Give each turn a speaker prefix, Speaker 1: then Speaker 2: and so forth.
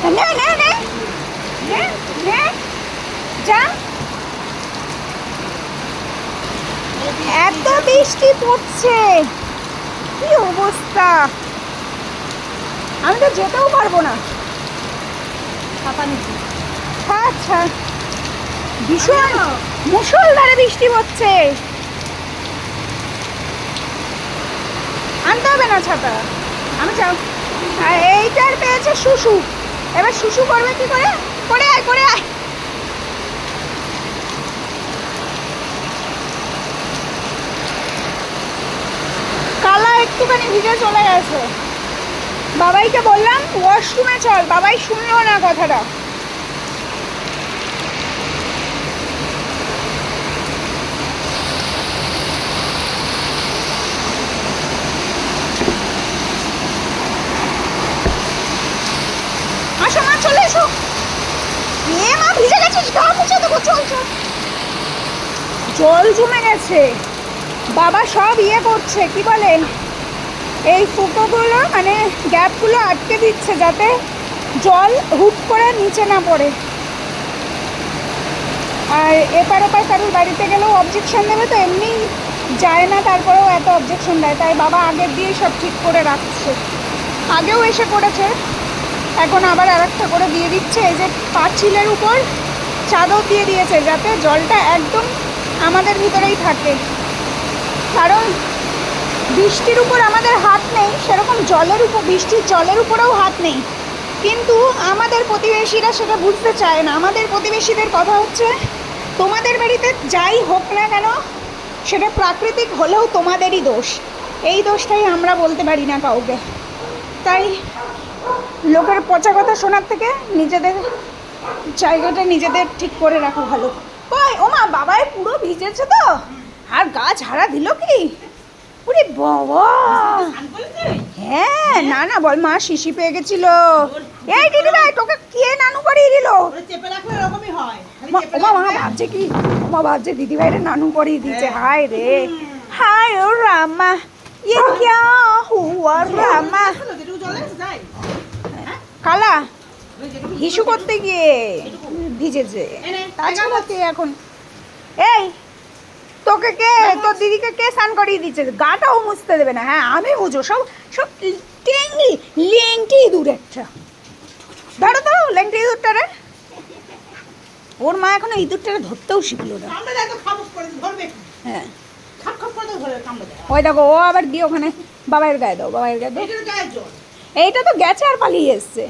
Speaker 1: নে নে নে নে নে যা। এত বৃষ্টি পড়ছে, কি অবস্থা, আমি তো যেতেও পারবো না। আচ্ছা, ভীষণ মুষলধারে বৃষ্টি পড়ছে, আনতে হবে না ছাতা। আমি যাও, এইটার পেয়েছে শুশু, এবার শুশু করবে কি করে? করে আয় করে আয়। কালা একটুখানি ভিজে চলে গেছে, বাবাইকে বললাম ওয়াশরুমে চল, বাবাই শুনলো না কথাটা। আসো মা, চলে এসো। এ মা, ভিজে গেছিস, গা মুছে দেবো, চল চল। জল জমে গেছে, বাবা সব ইয়ে করছে, কি বলে, এই ফুটোগুলো মানে গ্যাপগুলো আটকে দিচ্ছে যাতে জল হুট করে নিচে না পড়ে। আর এপার ওপার কারোর বাড়িতে গেলেও অবজেকশন দেবে, তো এমনি যায় না, তারপরেও এত অবজেকশন দেয়, তাই বাবা আগের দিয়েই সব ঠিক করে রাখছে। আগেও এসে করেছে, এখন আবার আর একটা করে দিয়ে দিচ্ছে। এই যে পাঁচিলের উপর চাদর দিয়ে দিয়েছে যাতে জলটা একদম আমাদের ভিতরেই থাকে, কারণ বৃষ্টির উপর আমাদের হাত নেই, সেরকম জলের উপর, বৃষ্টির জলের উপরেও হাত নেই, কিন্তু আমাদের প্রতিবেশীরা সেটা বুঝতে চায় না। আমাদের প্রতিবেশীদের কথা হচ্ছে, তোমাদের বাড়িতে যাই হোক না কেন সেটা প্রাকৃতিক হলেও তোমাদেরই দোষ, এই দোষটাই আমরা বলতে পারি না কাউকে। তাই লোকের পচা কথা শোনার থেকে নিজেদের জায়গাটা নিজেদের ঠিক করে রাখা ভালো। কই ও মা, বাবাই পুরো ভিজেছে তো, আর গা ঝাড়া দিল কি? ওরে বাবা, হ্যাঁ না না বল, মা শিশি পেয়ে গেছিল। এই দিদি ভাই, তোকে কে নানু করিয়ে দিল? মা ভাবছে কি, মা ভাবছে দিদি ভাইরে নানু করিয়ে দিচ্ছে। হায় রে হায়, ও রামা, ये क्या हुआ রামা। কালা হিসু করতে গিয়ে ভিজেছে, তাছাড়া কে এখন, এই তোকে কে, তোর দিদিকে কে স্নান করিয়ে দিচ্ছে? গাটাও মুছতে দেবে না। হ্যাঁ আমি বুঝো, সব সব টেংলি লেংটি ইঁদুর একটা। ধরো তো লেংটি ইঁদুরটারে, ওর মা এখনো ইঁদুরটারে ধরতেও শিখলো না। হ্যাঁ ওই দেখো, ও আবার গিয়ে ওখানে বাবাইয়ের গায়ে দাও, বাবাইয়ের গায়ে দাও। এইটা তো গেছে আর পালিয়ে এসছে।